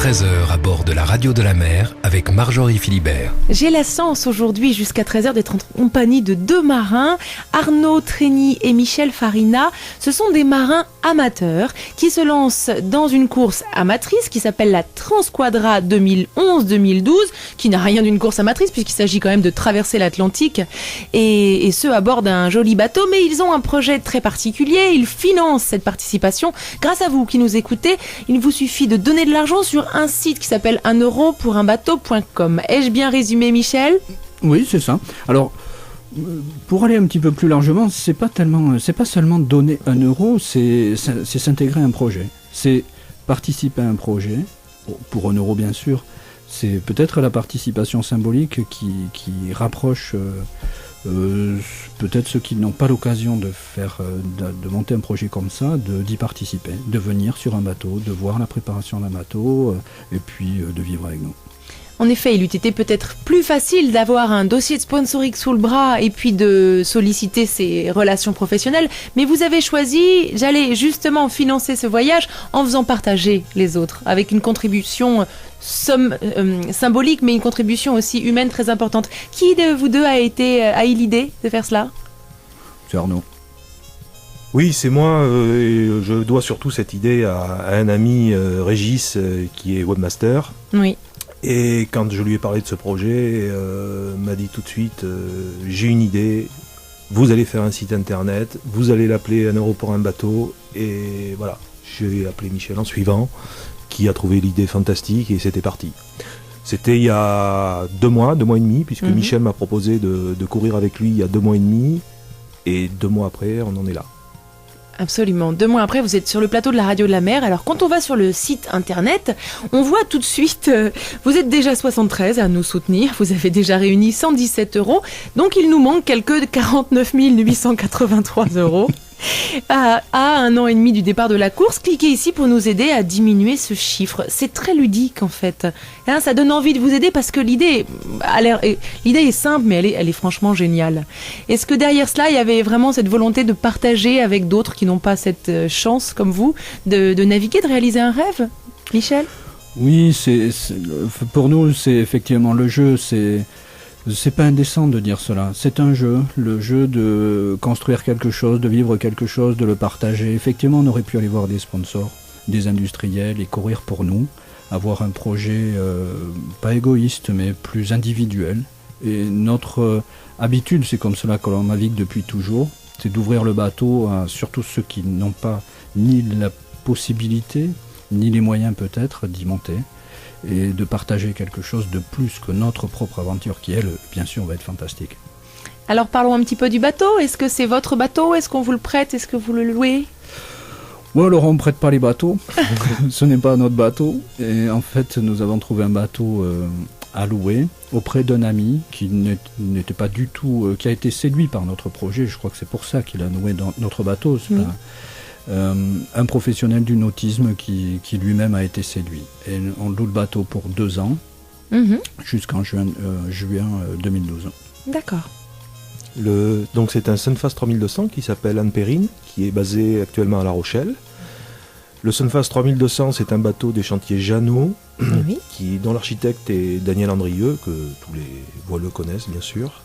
13h à bord de la radio de la mer avec Marjorie Philibert. J'ai la chance aujourd'hui jusqu'à 13h d'être en compagnie de deux marins, Arnaud Trény et Michel Farina. Ce sont des marins amateurs qui se lancent dans une course amatrice qui s'appelle la Transquadra 2011-2012, qui n'a rien d'une course amatrice puisqu'il s'agit quand même de traverser l'Atlantique et ce à bord d'un joli bateau, mais ils ont un projet très particulier, ils financent cette participation grâce à vous qui nous écoutez. Il vous suffit de donner de l'argent sur un site qui s'appelle 1europourainbateau.com. Ai-je bien résumé, Michel ? Oui, c'est ça. Alors, pour aller un petit peu plus largement, c'est pas seulement donner 1 euro, c'est s'intégrer à un projet. C'est participer à un projet, pour 1 euro bien sûr. C'est peut-être la participation symbolique qui rapproche peut-être ceux qui n'ont pas l'occasion de monter un projet comme ça, d'y participer, de venir sur un bateau, de voir la préparation d'un bateau et puis de vivre avec nous. En effet, il eût été peut-être plus facile d'avoir un dossier de sponsoring sous le bras et puis de solliciter ses relations professionnelles, mais vous avez choisi, j'allais justement financer ce voyage en faisant partager les autres, avec une contribution symbolique, mais une contribution aussi humaine très importante. Qui de vous deux a eu l'idée de faire cela ? C'est Arnaud. Oui, c'est moi, et je dois surtout cette idée à un ami, Régis, qui est webmaster. Oui. Et quand je lui ai parlé de ce projet, m'a dit tout de suite, j'ai une idée, vous allez faire un site internet, vous allez l'appeler 1 euro pour un bateau, et voilà, j'ai appelé Michel en suivant, qui a trouvé l'idée fantastique, et c'était parti. C'était il y a 2 mois et demi, puisque Michel m'a proposé de courir avec lui il y a 2 mois et demi, et 2 mois après, on en est là. Absolument. 2 mois après, vous êtes sur le plateau de la radio de la mer. Alors, quand on va sur le site internet, on voit tout de suite, vous êtes déjà 73 à nous soutenir. Vous avez déjà réuni 117 euros. Donc, il nous manque quelques 49 883 euros. À 1 an et demi du départ de la course, cliquez ici pour nous aider à diminuer ce chiffre. C'est très ludique en fait. Ça donne envie de vous aider parce que l'idée est simple, mais elle est franchement géniale. Est-ce que derrière cela, il y avait vraiment cette volonté de partager avec d'autres qui n'ont pas cette chance comme vous, de naviguer, de réaliser un rêve, Michel ? Oui, pour nous, c'est effectivement le jeu, c'est pas indécent de dire cela. C'est un jeu, le jeu de construire quelque chose, de vivre quelque chose, de le partager. Effectivement, on aurait pu aller voir des sponsors, des industriels et courir pour nous, avoir un projet pas égoïste mais plus individuel. Et notre habitude, c'est comme cela que l'on navigue depuis toujours, c'est d'ouvrir le bateau à surtout ceux qui n'ont pas ni la possibilité, ni les moyens peut-être d'y monter, et de partager quelque chose de plus que notre propre aventure qui, elle, bien sûr, va être fantastique. Alors parlons un petit peu du bateau. Est-ce que c'est votre bateau ? Est-ce qu'on vous le prête ? Est-ce que vous le louez ? Ouais, alors on ne prête pas les bateaux, ce n'est pas notre bateau. Et en fait, nous avons trouvé un bateau à louer auprès d'un ami qui n'était pas du tout, qui a été séduit par notre projet. Je crois que c'est pour ça qu'il a loué notre bateau. C'est pas un professionnel du nautisme qui lui-même a été séduit. Et on loue le bateau pour 2 ans, jusqu'en juin 2012. D'accord. Donc c'est un Sunfast 3200 qui s'appelle Anne Perrine, qui est basé actuellement à La Rochelle. Le Sunfast 3200, c'est un bateau des chantiers Jeannot, dont l'architecte est Daniel Andrieux, que tous les voileux connaissent bien sûr.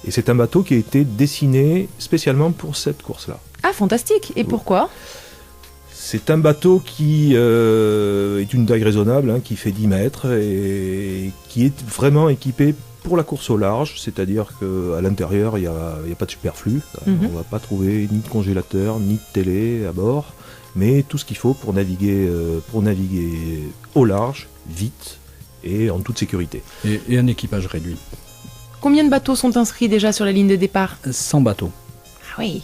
Et c'est un bateau qui a été dessiné spécialement pour cette course-là. Ah, fantastique. Et pourquoi ? C'est un bateau qui est d'une taille raisonnable, qui fait 10 mètres et qui est vraiment équipé pour la course au large, c'est-à-dire qu'à l'intérieur, il n'y a pas de superflu. On ne va pas trouver ni de congélateur, ni de télé à bord, mais tout ce qu'il faut pour naviguer au large, vite et en toute sécurité. Et un équipage réduit. Combien de bateaux sont inscrits déjà sur la ligne de départ ? 100 bateaux. Ah oui,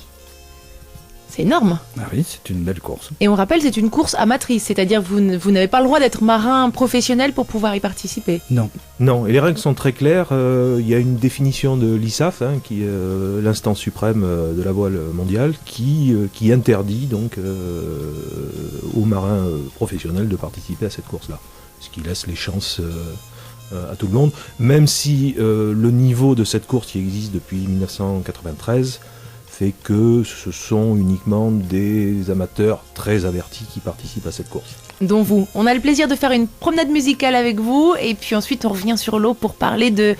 c'est énorme. Ah oui, c'est une belle course. Et on rappelle, c'est une course amatrice, c'est-à-dire que vous n'avez pas le droit d'être marin professionnel pour pouvoir y participer. Non, et les règles sont très claires. Il y a une définition de l'ISAF, qui est l'instance suprême de la voile mondiale, qui interdit donc aux marins professionnels de participer à cette course-là. Ce qui laisse les chances à tout le monde, même si le niveau de cette course qui existe depuis 1993 fait que ce sont uniquement des amateurs très avertis qui participent à cette course. Dont vous. On a le plaisir de faire une promenade musicale avec vous et puis ensuite on revient sur l'eau pour parler de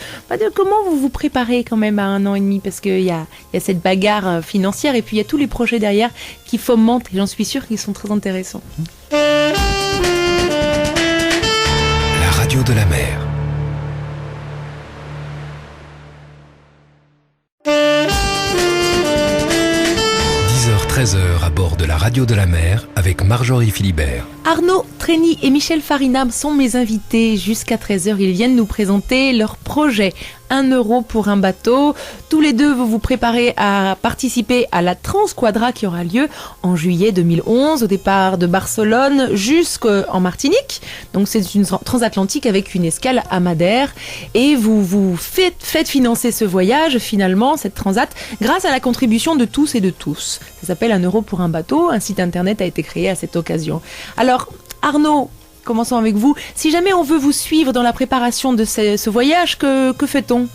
comment vous vous préparez quand même à 1 an et demi, parce qu'il y a cette bagarre financière et puis il y a tous les projets derrière qui fomentent et j'en suis sûre qu'ils sont très intéressants. La radio de la mer. 10h-13h à bord de la radio de la mer avec Marjorie Philibert. Arnaud Trény et Michel Farinam sont mes invités. Jusqu'à 13h, ils viennent nous présenter leur projet. 1 euro pour un bateau. Tous les deux, vous vous préparez à participer à la Transquadra qui aura lieu en juillet 2011, au départ de Barcelone jusqu'en Martinique. Donc c'est une transatlantique avec une escale à Madère. Et vous faites financer ce voyage, finalement, cette transat, grâce à la contribution de tous et de tous. Ça s'appelle 1 euro pour un bateau. Un site internet a été créé à cette occasion. Alors, Arnaud, commençons avec vous. Si jamais on veut vous suivre dans la préparation de ce voyage, que fait-on ?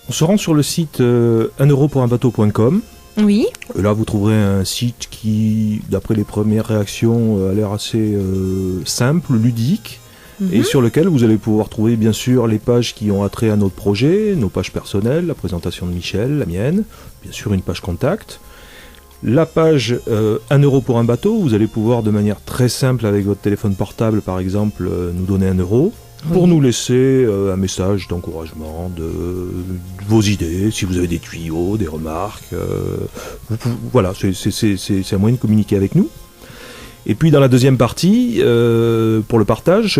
On se rend sur le site 1europourunbateau.com. Oui. Là, vous trouverez un site qui, d'après les premières réactions, a l'air assez simple, ludique, et sur lequel vous allez pouvoir trouver bien sûr les pages qui ont attrait à notre projet, nos pages personnelles, la présentation de Michel, la mienne, bien sûr une page contact. La page 1 euro pour un bateau, vous allez pouvoir de manière très simple avec votre téléphone portable par exemple nous donner 1 euro pour nous laisser un message d'encouragement, de vos idées, si vous avez des tuyaux, des remarques, voilà, c'est un moyen de communiquer avec nous. Et puis dans la deuxième partie, pour le partage,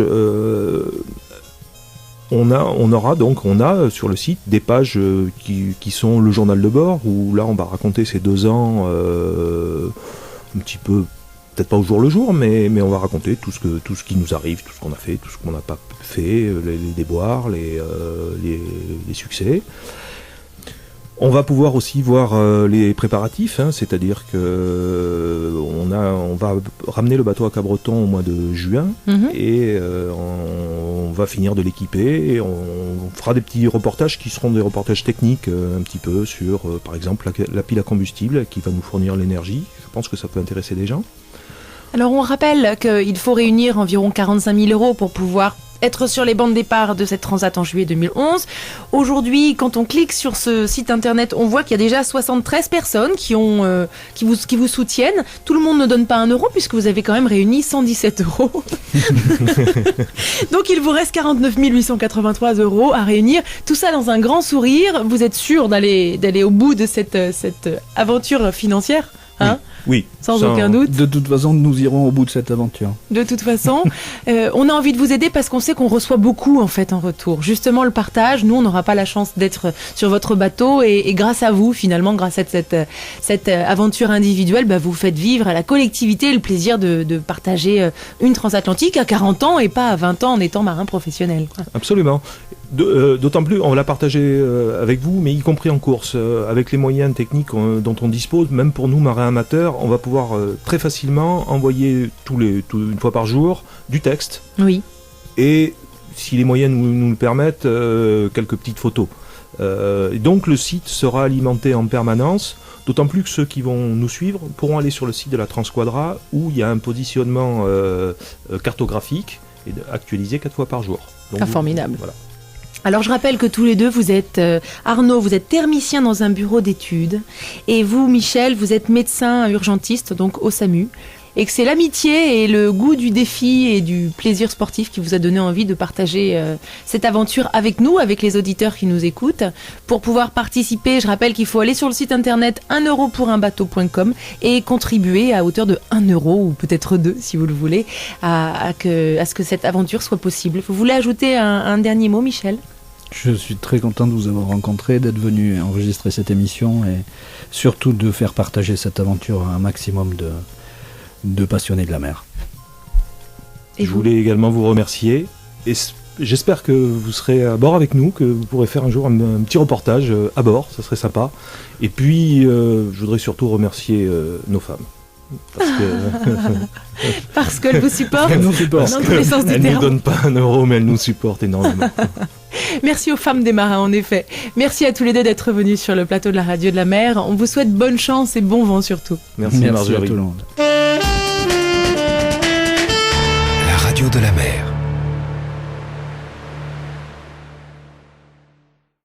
on a sur le site des pages qui sont le journal de bord, où là on va raconter ces 2 ans un petit peu, peut-être pas au jour le jour, mais on va raconter tout ce qui nous arrive, tout ce qu'on a fait, tout ce qu'on n'a pas fait, les déboires, les succès. On va pouvoir aussi voir les préparatifs, c'est-à-dire que on va ramener le bateau à Cabreton au mois de juin et on va finir de l'équiper et on fera des petits reportages qui seront des reportages techniques un petit peu sur, par exemple, la pile à combustible qui va nous fournir l'énergie. Je pense que ça peut intéresser des gens. Alors on rappelle qu'il faut réunir environ 45 000 euros pour pouvoir être sur les bancs de départ de cette transat en juillet 2011. Aujourd'hui, quand on clique sur ce site internet, on voit qu'il y a déjà 73 personnes qui vous soutiennent. Tout le monde ne donne pas 1 euro puisque vous avez quand même réuni 117 euros. Donc il vous reste 49 883 euros à réunir. Tout ça dans un grand sourire. Vous êtes sûr d'aller au bout de cette aventure financière, hein ? Oui, sans aucun doute. De toute façon, nous irons au bout de cette aventure. De toute façon, on a envie de vous aider parce qu'on sait qu'on reçoit beaucoup en fait en retour. Justement, le partage, nous, on n'aura pas la chance d'être sur votre bateau et grâce à vous, finalement, grâce à cette aventure individuelle, vous faites vivre à la collectivité le plaisir de partager une transatlantique à 40 ans et pas à 20 ans en étant marin professionnel. Absolument. D'autant plus, on l'a partagé avec vous, mais y compris en course, avec les moyens techniques dont on dispose, même pour nous, marins amateurs, on va pouvoir très facilement envoyer une fois par jour du texte. Oui. Et si les moyens nous le permettent, quelques petites photos. Et donc le site sera alimenté en permanence, d'autant plus que ceux qui vont nous suivre pourront aller sur le site de la Transquadra où il y a un positionnement cartographique et actualisé 4 fois par jour. Donc formidable. Voilà. Alors je rappelle que tous les deux, vous êtes Arnaud, vous êtes thermicien dans un bureau d'études et vous, Michel, vous êtes médecin urgentiste, donc au SAMU, et que c'est l'amitié et le goût du défi et du plaisir sportif qui vous a donné envie de partager cette aventure avec nous, avec les auditeurs qui nous écoutent. Pour pouvoir participer, je rappelle qu'il faut aller sur le site internet 1europourunbateau.com et contribuer à hauteur de 1 euro ou peut-être 2 si vous le voulez à ce que cette aventure soit possible. Vous voulez ajouter un dernier mot, Michel ? Je suis très content de vous avoir rencontré, d'être venu enregistrer cette émission et surtout de faire partager cette aventure à un maximum de passionnés de la mer. Et je voulais également vous remercier et j'espère que vous serez à bord avec nous, que vous pourrez faire un jour un petit reportage à bord, ça serait sympa. Et puis je voudrais surtout remercier nos femmes. Parce qu'elles vous supportent. Elles nous supportent. Dans tous les sens du elles ne terme. nous donnent pas 1 euro, mais elles nous supportent énormément. Merci aux femmes des marins, en effet. Merci à tous les deux d'être venus sur le plateau de la radio de la mer. On vous souhaite bonne chance et bon vent surtout. Merci à Marjorie. tout le monde. La radio de la mer.